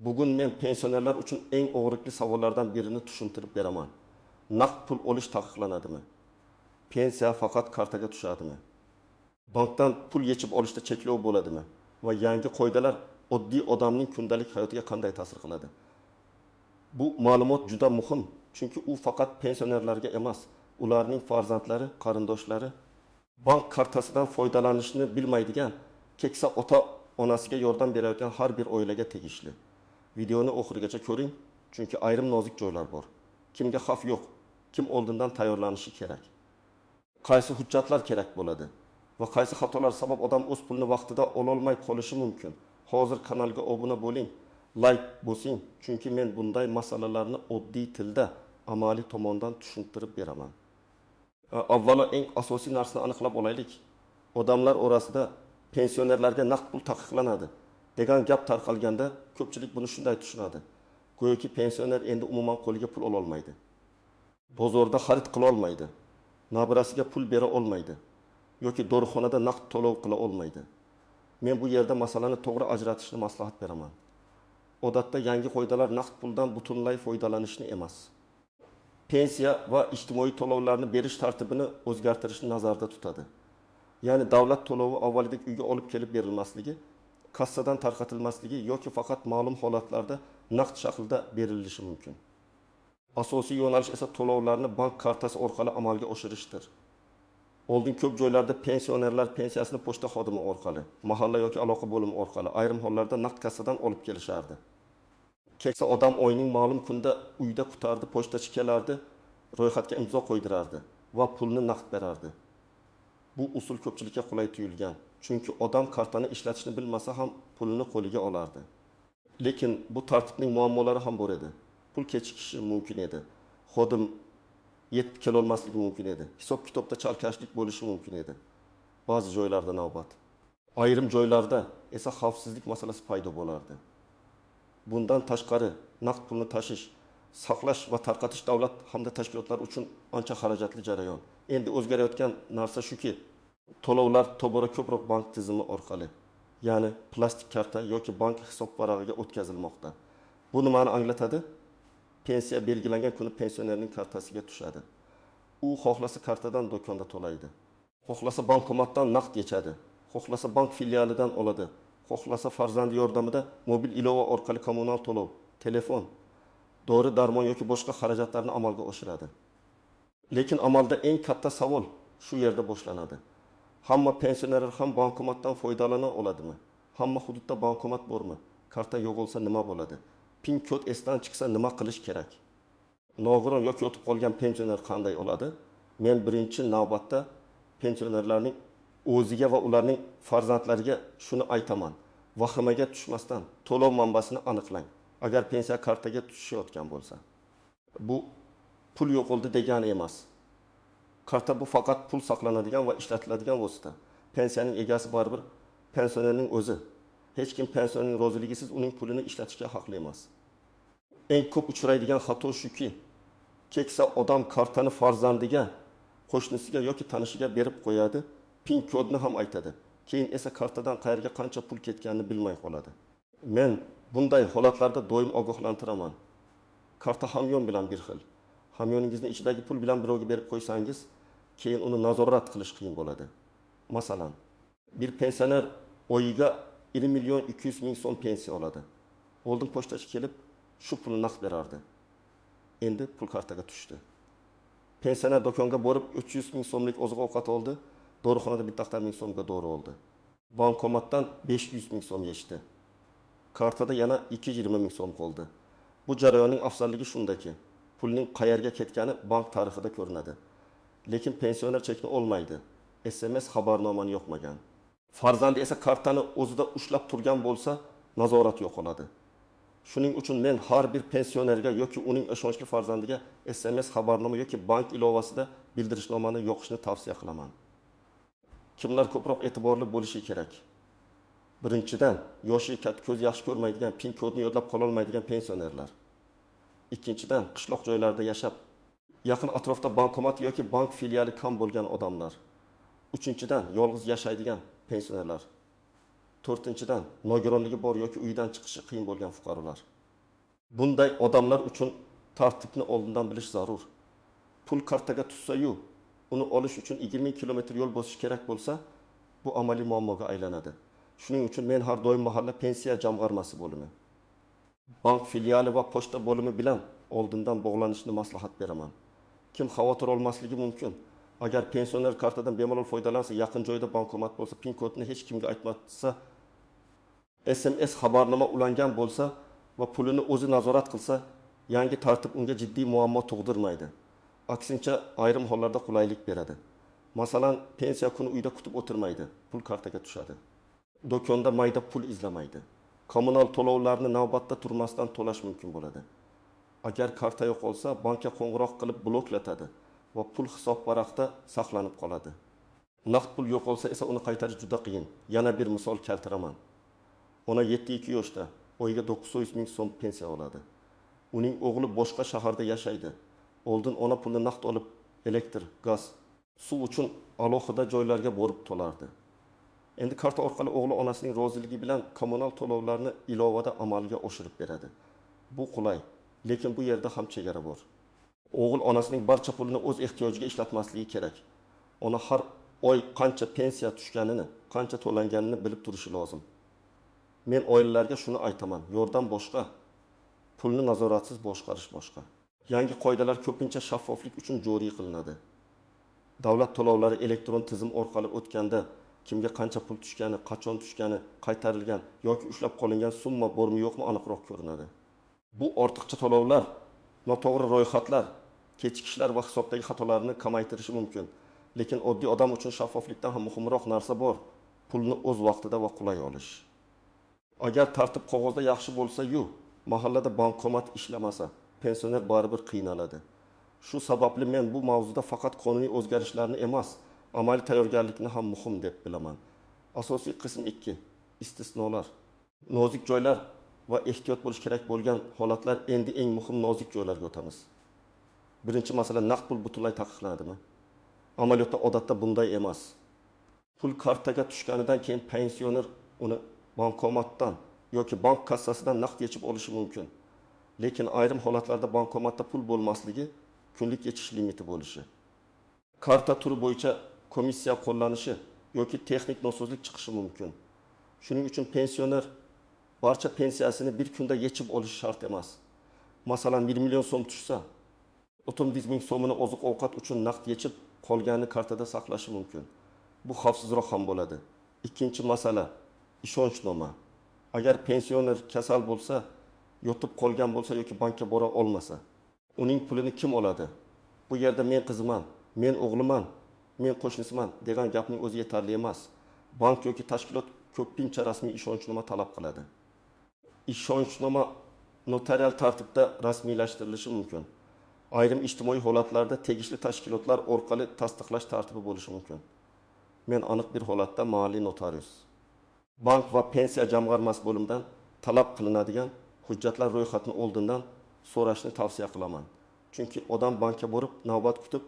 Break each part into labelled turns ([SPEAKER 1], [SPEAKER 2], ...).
[SPEAKER 1] Bugun men pensionerlar uchun eng og'riqli savollardan birini tushuntirib beraman. Naqd pul olish taqiqlanadimi? Pensiya faqat kartaga tushadimi? Bankdan pul yechib olishda cheklov bo'ladimi? Va yangi qoidalar oddiy odamning kundalik hayotiga qanday ta'sir qiladi? Bu ma'lumot juda muhim, chunki u faqat pensionerlarga emas, ularning farzandlari, qarindoshlari bank kartasidan foydalanishni bilmaydigan keksa ota-onasiga yordam berayotgan har bir oilaga tegishli. Videoni oxirigacha ko'ring, chunki ayrim nozik joylar bor. Kimga xavf yo'q, kim oldindan tayyorlanishi kerak. Qaysi hujjatlar kerak bo'ladi va qaysi xatolar sabab odam o'z pulini vaqtida ololmay qolishi mumkin. Hozir kanalga obuna bo'ling, like bosing, chunki men bunday masalalarni oddiy tilda, amaliy tomondan tushuntirib beraman. Avvalo eng asosiy narsani aniqlab olaylik. Odamlar orasida pensionerlarga naqd pul taqiqlanadi degan gap tarqalganda ko'pchilik buni shunday tushunadi. Go'yoki pensioner endi umuman qo'liga pul ola olmaydi. Bozorda xarid qila olmaydi. Nabirasiga pul bera olmaydi yoki dorixonada naqd to'lov qila olmaydi. Men bu yerda masalani to'g'ri ajratishni maslahat beraman. Odatda yangi qoidalar naqd puldan butunlay foydalanishni emas, pensiya va ijtimoiy to'lovlarni berish tartibini o'zgartirishni nazarda tutadi. Ya'ni davlat to'lovi avvalgidek uyga olib kelib berilmasligi, kassadan tarqatilmasligi yoki faqat ma'lum holatlarda naqd shaklda berilishi mumkin. Asosiy yo'nalish esa to'lovlarni bank kartasi orqali amalga oshirishdir. Oldin ko'p joylarda pensionerlar pensiyasini pochta xodimi orqali, mahalla yoki aloqa bo'limi orqali, ayrim hollarda naqd kassadan olib kelishardi. Keksa odam oyning ma'lum kunda uyda kutardi, pochtachi kelardi, ro'yxatga imzo qo'ydirardi va pulni naqd berardi. Bu usul ko'pchilikka qulay tuyulgan, chunki odam kartani ishlatishni bilmasa ham pulni qo'liga olardi. Lekin bu tartibning muammolari ham bor edi. Pul kechikishi mumkin edi. Xodim yetib kela olmasligi mumkin edi. Hisob-kitobda chalkashlik bo'lishi mumkin edi. Ba'zi joylarda navbat. Ayrim joylarda esa xavfsizlik masalasi paydo bo'lardi. Bundan tashqari, naqd pulni tashish, saqlash va tarqatish davlat hamda tashkilotlar uchun ancha xarajatli jarayon. Endi o'zgarayotgan narsa shuki, to'lovlar tobora ko'proq bank tizimi orqali, ya'ni plastik karta yoki bank hisob varag'iga o'tkazilmoqda. Bu nimani anglatadi? Pensiya belgilangan kuni pensionerning kartasiga tushadi. U xohlasa kartadan do'konda to'laydi. Xohlasa bankomatdan naqd yechadi. Xohlasa bank filialidan oladi. Xohlasa farzandi yordamida mobil ilova orqali kommunal to'lov, telefon, dori-darmon yoki boshqa xarajatlarni amalga oshiradi. Lekin amalda eng katta savol shu yerda boshlanadi. Hamma pensionerlar ham bankomatdan foydalana oladimi? Hamma hududda bankomat bormi? Karta yo'q bo'lsa nima bo'ladi? Pin kod esdan chiqsa nima qilish kerak? Nogiron yoki o'tib qolgan pensioner qanday oladi? Men birinchi navbatda pensionerlarning o'ziga va ularning farzandlariga shuni aytaman. Vahimaga tushmasdan to'lov manbasini aniqlang. Agar pensiya kartaga tushayotgan bo'lsa, bu pul yo'qoldi degani emas. Karta bu faqat pul saqlanadigan va ishlatiladigan vosita. Pensiyaning egasi baribir pensionerning o'zi. Hech kim pensionerning roziligisiz uning pulini ishlatishga haqli emas. Eng ko'p uchraydigan xato shuki, keksa odam kartani farzandiga, qo'shnisiga yoki tanishiga berib qo'yadi, pin kodni ham aytadi. Keyin esa kartadan qayerga qancha pul ketganini bilmay qoladi. Men bunday holatlarda doim ogohlantiraman. Karta hamyon bilan bir xil. Hamyoningizni ichidagi pul bilan birovga berib qo'ysangiz, keyin uni nazorat qilish qiyin bo'ladi. Masalan, bir pensioner oyiga 1 million 200 ming so'm pensiya oladi. Oldin pochtachi kelib, shu pulni naqd berardi. Endi pul kartaga tushdi. Pensioner do'konga borib 300 ming so'mlik oziq-ovqat oldi, dorixonada 1 ming so'mga dori oldi. Bankomatdan 500 ming so'm yechdi. Kartada yana 220 ming so'm qoldi. Bu jarayonning afzalligi shundaki, pulning qayerga ketgani bank tarixida ko'rinadi. Lekin pensioner chekni olmaydi. SMS xabarnomani yo'qmagan. Farzandi esa kartani o'zida ushlab turgan bo'lsa, nazorat yo'qoladi. Shuning uchun men har bir pensionerga yoki uning ishonchli farzandiga SMS xabarnoma yoki bank ilovasida bildirishnomani yoqishni tavsiya qilaman. Kimlar ko'proq e'tiborli bo'lishi kerak? Birinchidan, yoshi katta, ko'z yaxshi ko'rmaydigan, pin kodni yodlab qola olmaydigan pensionerlar. Ikkinchidan, qishloq joylarda yashab, yaqin atrofda bankomat yoki bank filiali kam bo'lgan odamlar. Uchinchidan, yolg'iz yashaydigan pensionerlar. To'rtinchidan, nogironligi bor yoki uydan chiqishi qiyin bo'lgan fuqarolar. Bunday odamlar uchun tartibni oldindan bilish zarur. Pul kartaga tushsa-yu, uni olish uchun 20 kilometr yo'l bosish kerak bo'lsa, bu amaliy muammoga aylanadi. Shuning uchun men har doim mahalla pensiya jamg'armasi bo'limi, bank filiali va pochta bo'limi bilan oldindan bog'lanishni maslahat beraman. Kim xavotir olmasligi mumkin? Agar pensioner kartadan bemalol foydalansa, yaqin joyda bankomat bo'lsa, pin kodini hech kimga aytmasa, SMS xabarnoma ulangan bo'lsa va pulini o'zi nazorat qilsa, yangi tartib unga jiddiy muammo tug'dirmaydi. Aksincha, ayrim hollarda qulaylik beradi. Masalan, pensiya kuni uyda kutib o'tirmaydi, pul kartaga tushadi. Do'konda mayda pul izlamaydi. Kommunal to'lovlarni navbatda turmasdan to'lash mumkin bo'ladi. Agar karta yo'qolsa, bankka qo'ng'iroq qilib bloklatadi va pul hisob varaqda saqlanib qoladi. Naqd pul yo'qolsa esa uni qaytarish juda qiyin. Yana bir misol keltiraman. Ona 7-2 yoshda, oyiga 900 ming so'm pensiya oladi. Uning o'g'li boshqa shaharda yashaydi. Oldin ona pulni naqd olib, elektr, gaz, suv uchun alohida joylarga borib to'lardi. Endi karta orqali o'g'li onasining roziligi bilan kommunal to'lovlarni ilovada amalga oshirib beradi. Bu qulay, lekin bu yerda ham chegara bor. O'g'il onasining barcha pulini o'z ehtiyojiga ishlatmasligi kerak. Ona har oy qancha pensiya tushganini, qancha to'langanini bilib turishi lozim. Men oilalarga shuni aytaman: yordam boshqa, pulni nazoratsiz boshqarish boshqa. Yangi qoidalar ko'pincha shaffoflik uchun joriy qilinadi. Davlat to'lovlari elektron tizim orqali o'tganda kimga qancha pul tushgani, qachon tushgani, qaytarilgan yoki ushlab qolingan summa bormi yo'qmi aniqroq ko'rinadi. Bu ortiqcha to'lovlar, noto'g'ri ro'yxatlar, kechikishlar va hisobdagi xatolarni kamaytirishi mumkin. Lekin oddiy odam uchun shaffoflikdan ham muhimroq narsa bor: pulni o'z vaqtida va qulay olish. Agar tartib qog'ozda yaxshi bo'lsa-yu, mahallada bankomat ishlamasa, pensioner baribir qiynaladi. Shu sababli men bu mavzuda faqat qonuniy o'zgarishlarni emas, amaliy tayyorgarlikni ham muhim deb bilaman. Asosiy qism 2: istisnolar. Nozik joylar va ehtiyot bo'lish kerak bo'lgan holatlar. Endi eng muhim nozik joylarga o'tamiz. Birinchi masala, naqd pul butunlay taqiqlanadimi? Amaliyotda odatda bunday emas. Pul kartaga tushganidan keyin pensioner uni bankomatdan yoki bank kassasidan naqd yechib olishi mumkin. Lekin ayrim holatlarda bankomatda pul bo'lmasligi kunlik yechish limiti bo'lishi, karta turi bo'yicha komissiya qo'llanishi yoki texnik nosozlik chiqishi mumkin. Shuning uchun pensioner barcha pensiyasini bir kunda yechib olishi shart emas. Masalan, 1 million so'm tushsa, 30 ming so'mini oziq-ovqat uchun naqd yechib, qolganini kartada saqlashi mumkin. Bu xavfsizroq ham bo'ladi. Ikkinchi masala, ishonchnoma. Agar pensioner kasal bo'lsa, yotib qolgan bo'lsa yoki bankka bora olmasa, uning pulini kim oladi? Bu yerda men qiziman, men o'g'liman, men qo'shnisiman degan gapning o'zi yetarli emas. Bank yoki tashkilot ko'pincha rasmiy ishonchnoma talab qiladi. Ishonchnoma notarial tartibda rasmiylashtirilishi mumkin. Ayrim ijtimoiy holatlarda tegishli tashkilotlar orqali tasdiqlash tartibi bo'lishi mumkin. Men aniq bir holatda mahalliy notarius, bank va pensiya jamg'armasi bo'limidan talab qilinadigan hujjatlar ro'yxatini oldindan so'rashni tavsiya qilaman. Chunki odam bankka borib, navbat kutib,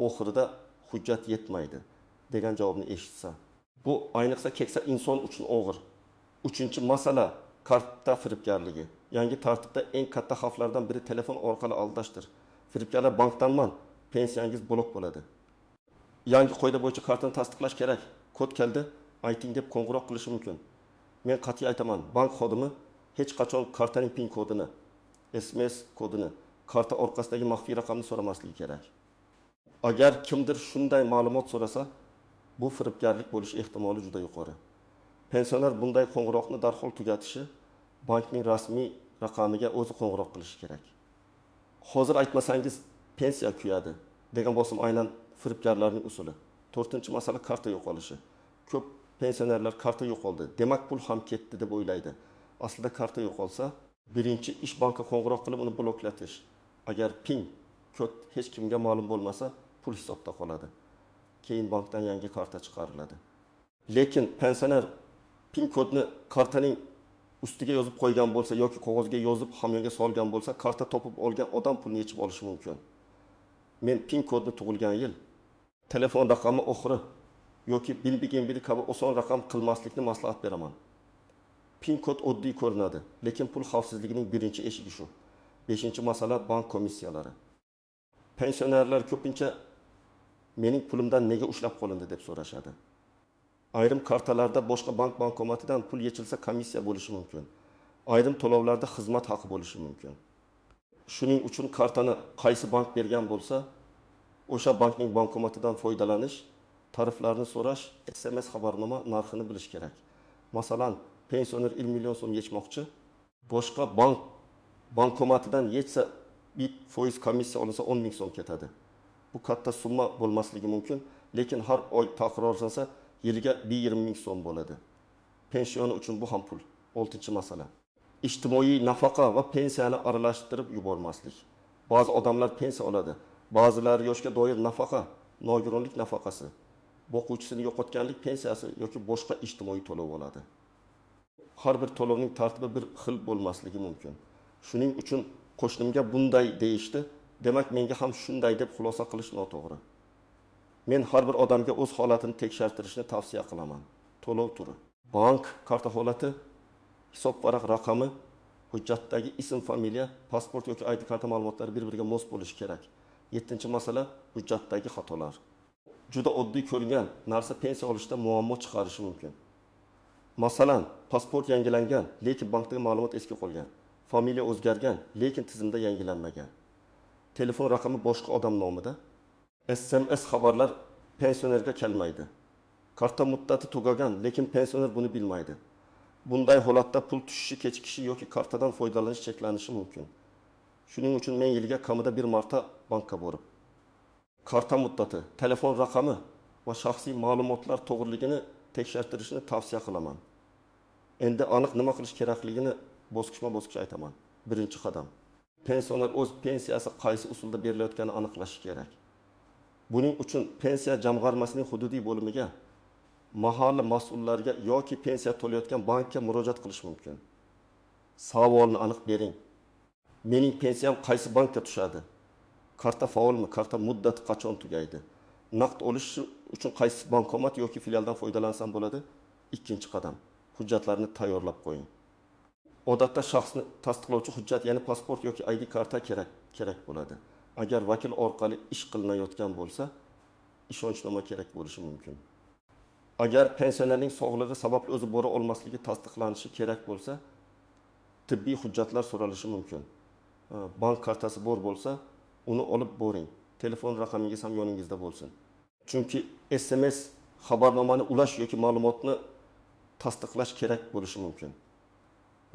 [SPEAKER 1] oxirida hujjat yetmaydi degan javobni eshitsa, bu ayniqsa keksa inson uchun og'ir. Uchinchi masala, karta firibgarligi. Yangi tartibda eng katta xavflardan biri telefon orqali aldashdir. Firibgarlar bankdanman, pensiyangiz blok bo'ladi. Yangi qoida bo'yicha kartani tasdiqlash kerak. Kod keldi, ayting deb qo'ng'iroq qilishi mumkin. Men qat'iy aytaman, bank xodimi hech qachon kartaning pin kodini, SMS kodini, karta orqasidagi maxfiy raqamni so'ramasligi kerak. Agar kimdir shunday ma'lumot so'rasa, bu firibgarlik bo'lish ehtimoli juda yuqori. Pensioner bunday qo'ng'iroqni darhol tugatishi, bankning rasmiy raqamiga o'zi qo'ng'iroq qilishi kerak. Hozir aytmasangiz pensiya kuyadi degan bo'lsa aynan firibgarlarning usuli. To'rtinchi masala, karta yo'qolishi. Ko'p pensionerlar karta yo'qoldi, demak pul ham ketdi deb o'ylaydi. Aslida karta yo'qolsa, birinchi ish bankka qo'ng'iroq qilib uni bloklatish. Agar pin kod hech kimga ma'lum bo'lmasa, pul hisobda qoladi. Keyin bankdan yangi karta chiqariladi. Lekin pensioner pin kodni kartaning ustiga yozib qo'ygan bo'lsa yoki qog'ozga yozib hamyonga solgan bo'lsa, karta topib olgan odam pulni yechib olishi mumkin. Men pin kodni tug'ilgan yil, telefon raqami oxiri yoki bilbigin kabi oson raqam qilmaslikni maslahat beraman. Pin kod oddiy ko'rinadi, lekin pul xavfsizligining birinchi eshigi shu. 5-masala bank komissiyalari. Pensionerlar ko'pincha mening pulimdan nega ushlab qolindi deb so'rashadi. Ayrim kartalarda boshqa bankomatidan pul yechilsa komissiya bo'lishi mumkin. Ayrim to'lovlarda xizmat haqi bo'lishi mumkin. Shuning uchun kartani qaysi bank bergan bo'lsa, o'sha bankning bankomatidan foydalanish, tariflarni so'rash, SMS xabarnoma narxini bilish kerak. Masalan, pensioner 1 million so'm yechmoqchi, boshqa bankomatidan yechsa 1% komissiya olinsa 10 ming so'm ketadi. Bu katta summa bo'lmasligi mumkin, lekin har oy takrorlansa yiliga 20 ming so'm bo'ladi. Pensioni uchun bu ham pul. 6-masala. İjtimoiy nafaqa va pensiyani aralashtirib yubormaslik. Ba'zi odamlar pensiya oladi, ba'zilari yoshga doir nafaqa, nogironlik nafaqasi, boquvchisini yo'qotganlik pensiyasi yoki boshqa ijtimoiy to'lov oladi. Har bir to'lovning tartibi bir xil bo'lmasligi mumkin. Shuning uchun qo'shnimga bunday deyishdi, demak menga ham shunday deb xulosa qilish noto'g'ri. Men har bir odamga o'z holatini tekshirtirishni tavsiya qilaman. To'lov turi: bank karta holati, hisob varaq raqami, hujjatdagi ism, familiya, pasport yoki ID karta ma'lumotlari bir-biriga mos bo'lishi kerak. 7-masala hujjatdagi xatolar. Juda oddiy ko'ringan narsa pensiya olishda muammo chiqarishi mumkin. Masalan, pasport yangilangan, lekin bankdagi ma'lumot eski qolgan. Familiya o'zgargan, lekin tizimda yangilanmagan. Telefon raqami boshqa odam nomida. SMS xabarlar pensionerga kelmaydi. Karta muddati tugagan, lekin pensioner buni bilmaydi. Bunday holatda pul tushishi kechikishi yoki kartadan foydalanish cheklanishi mumkin. Shuning uchun men yilga kamida bir marta bankka borib, karta muddati, telefon raqami va shaxsiy ma'lumotlar to'g'riligini tekshirtirishni tavsiya qilaman. Endi aniq nima qilish kerakligini bosqichma-bosqich aytaman. Birinchi qadam: pensioner o'z pensiyasi qaysi usulda berilayotganini aniqlashi kerak. Buning uchun pensiya jamg'armasining hududiy bo'limiga, mahalla mas'ullariga yoki pensiya to'layotgan bankka murojaat qilish mumkin. Savolni aniq bering. Mening pensiyam qaysi bankka tushadi? Karta faolmi? Karta muddati qachon tugaydi? Naqd olish uchun qaysi bankomat yoki filialdan foydalansam bo'ladi? Ikkinchi qadam: hujjatlarni tayyorlab qo'ying. Odatda shaxsni tasdiqlovchi hujjat, ya'ni pasport yoki ID karta kerak bo'ladi. Agar vakil orqali ish qilinayotgan bo'lsa, ishonchnoma kerak bo'lishi mumkin. Agar pensionerning sog'lig'i sababli o'zi bora olmasligi tasdiqlanishi kerak bo'lsa, tibbiy hujjatlar so'ralishi mumkin. Bank kartasi bor bo'lsa, uni olib boring. Telefon raqamingiz ham yoningizda bo'lsin. Chunki SMS xabarnomani ulash yoki ma'lumotni tasdiqlash kerak bo'lishi mumkin.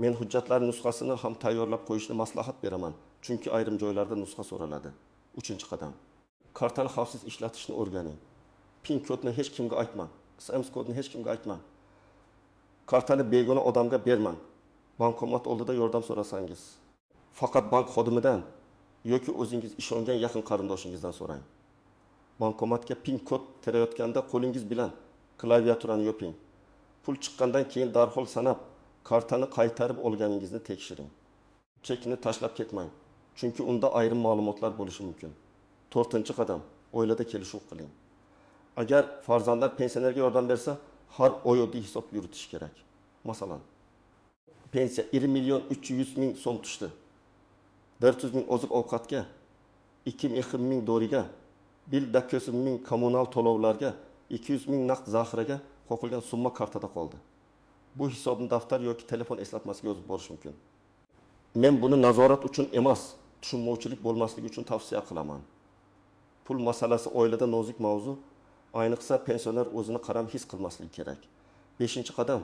[SPEAKER 1] Men hujjatlar nusxasini ham tayyorlab qo'yishni maslahat beraman, chunki ayrim joylarda nusxa so'raladi. 3-qadam: kartani xavfsiz ishlatishni o'rganing. Pin kodni hech kimga aytmang. SMS kodni hech kimga aytmang. Kartani begona odamga bermang. Bankomat oldida yordam so'rasangiz, faqat bank xodimidan yoki o'zingiz ishongan yaqin qarindoshingizdan so'rang. Bankomatga pin kod terayotganda qo'lingiz bilan klaviaturani yoping. Pul chiqqandan keyin darhol sanab, kartani qaytarib olganingizni tekshiring. Chekni tashlab ketmang, chunki unda ayrim ma'lumotlar bo'lishi mumkin. 4-qadam: oilada kelishuv qiling. Agar farzandlar pensionerga yordam bersa, har oy oddiy hisob yuritish kerak. Masalan, pensiya 1 million 300 ming so'm tushdi. 400 ming oziq-ovqatga, 2 ming doriga, 1 ming kommunal to'lovlarga, 200 ming naqd zaxiraga qo'yilgan summa kartada qoldi. Bu hisobni daftar yoki telefon eslatmasiga yozib borish mumkin. Men buni nazorat uchun emas, tushunmovchilik bo'lmasligi uchun tavsiya qilaman. Pul masalasi oilada nozik mavzu, ayniqsa pensioner o'zini qaram his qilmasligi kerak. 5-qadam: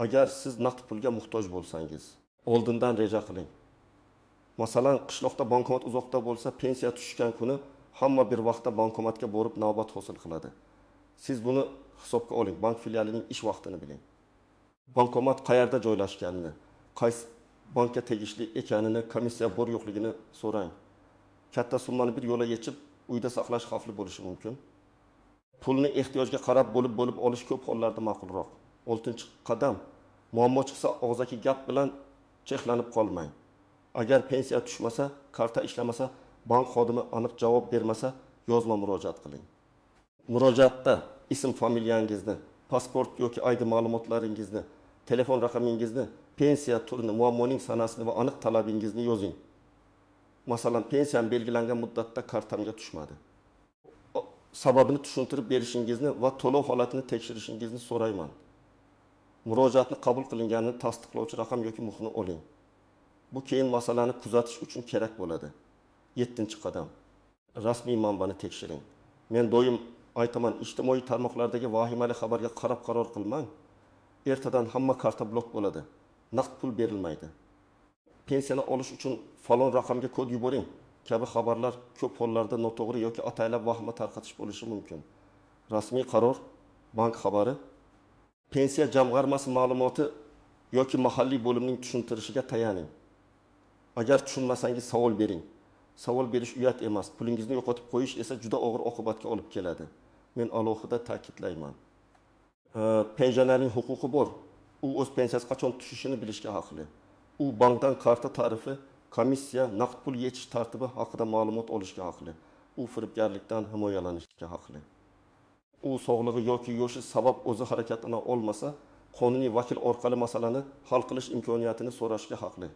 [SPEAKER 1] agar siz naqd pulga muhtoj bo'lsangiz, oldindan reja qiling. Masalan, qishloqda bankomat uzoqda bo'lsa, pensiya tushgan kuni hamma bir vaqtda bankomatga borib navbat hosil qiladi. Siz buni hisobga oling, bank filialining ish vaqtini biling. Bankomat qayerda joylashganini, qaysi bankka tegishli ekanini, komissiya bor yo'qligini so'rang. Katta summani bir yo'la yechib, uyda saqlash xavfli bo'lishi mumkin. Pulni ehtiyojga qarab bo'lib olish ko'p hollarda ma'qulroq. 6-qadam: muammo chiqsa og'zaki gap bilan cheklanib qolmang. Agar pensiya tushmasa, karta ishlamasa, bank xodimi aniq javob bermasa, yozma murojaat qiling. Murojaatda ism, familiyangizni, pasport yoki ID ma'lumotlaringizni, telefon raqamingizni pensiya turini, muammoning sanasini va aniq talabingizni yozing. Masalan, pensiyam belgilangan muddatda kartamga tushmadi. Sababini tushuntirib berishingizni va to'lov holatini tekshirishingizni so'rayman. Murojaatni qabul qilinganini tasdiqlovchi raqam yoki muhrni oling. Bu keyin masalani kuzatish uchun kerak bo'ladi. 7-qadam. Rasmiy manbani tekshiring. Men doim aytaman, ijtimoiy tarmoqlardagi vahimali xabarga qarab qaror qilmang. Ertadan hamma karta blok bo'ladi. Naqd pul berilmaydi. Pensiyani olish uchun falon raqamga kod yuboring kabi xabarlar ko'p hollarda noto'g'ri yoki ataylab vahima tarqatish bo'lishi mumkin. Rasmiy qaror, bank xabari, pensiya jamg'armasi ma'lumoti yoki mahalliy bo'limning tushuntirishiga tayaning. Agar tushunmasangiz savol bering. Savol berish uyat emas, pulingizni yo'qotib qo'yish esa juda og'ir oqibatga olib keladi. Men alohida ta'kidlayman. Pensionerning huquqi bor. U o'z pensiyasi qachon tushishini bilishga haqli. U bankdan karta tarifi, komissiya, naqd pul yechish tartibi haqida ma'lumot olishga haqli. U firibgarlikdan himoyalanishga haqli. U sog'lig'i yoki yoshi sabab o'zi harakatlana olmasa, qonuniy vakil orqali masalani hal qilish imkoniyatini so'rashga haqli.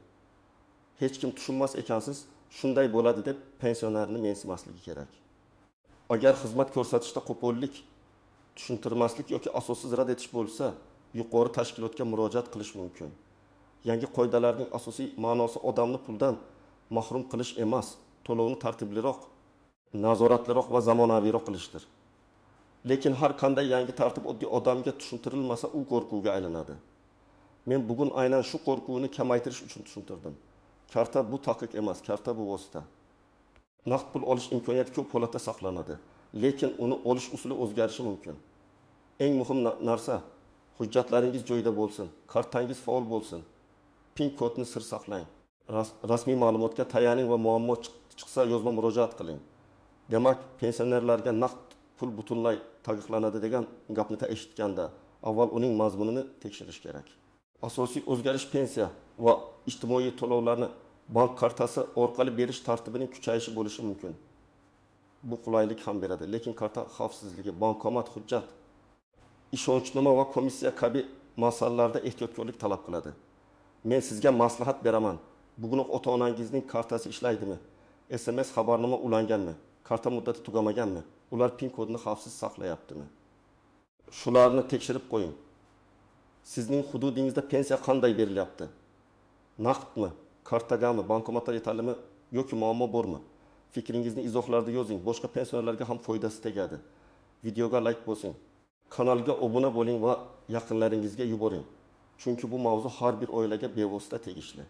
[SPEAKER 1] Hech kim tushunmas ekansiz, shunday bo'ladi deb pensionerni mensimasligi kerak. Agar xizmat ko'rsatishda qo'pollik, tushuntirmaslik yoki asossiz rad etish bo'lsa, yuqori tashkilotga murojaat qilish mumkin. Yangi qoidalarning asosiy ma'nosi odamni puldan mahrum qilish emas, to'lovni tartibliroq, nazoratliroq va zamonaviyroq qilishdir. Lekin har qanday yangi tartib oddiy odamga tushuntirilmasa, u qo'rquvga aylanadi. Men bugun aynan shu qo'rquvni kamaytirish uchun tushuntirdim. Karta bu taqiq emas, karta bu vosita. Naqd pul olish imkoniyati ko'p holatda saqlanadi, lekin uni olish usuli o'zgarishi mumkin. Eng muhim narsa, hujjatlaringiz joyida bo'lsin, kartangiz faol bo'lsin. PIN kodni sir saqlang. Rasmiy ma'lumotga tayaning va muammo chiqsa yozma murojaat qiling. Demak, pensionerlarga naqd pul butunlay taqiqlanadi degan gapni eshitganda, avval uning mazmunini tekshirish kerak. Asosiy o'zgarish pensiya va ijtimoiy to'lovlarni bank kartasi orqali berish tartibining kuchayishi bo'lishi mumkin. Bu qulaylik ham beradi, lekin karta xavfsizligi, bankomat, hujjat, ishonchnoma va komissiya kabi masalalarda ehtiyotkorlik talab qiladi. Men sizga maslahat beraman. Bugun ota-onangizning kartasi ishlaydimi? SMS xabarnoma ulanganmi? Karta muddati tugamaganmi? Ular PIN kodini xavfsiz saqlayaptimi? Shularni tekshirib qo'ying. Sizning hududingizda pensiya qanday berilyapti? Naqdmi, kartagami, bankomatlar yetarlimi yoki muammo bormi? Fikringizni izohlarda yozing. Boshqa pensionerlarga ham foydasi tegadi. Videoga like bosing. Kanalga obuna bo'ling va yaqinlaringizga yuboring. Chunki bu mavzu har bir oilaga bevosita tegishli.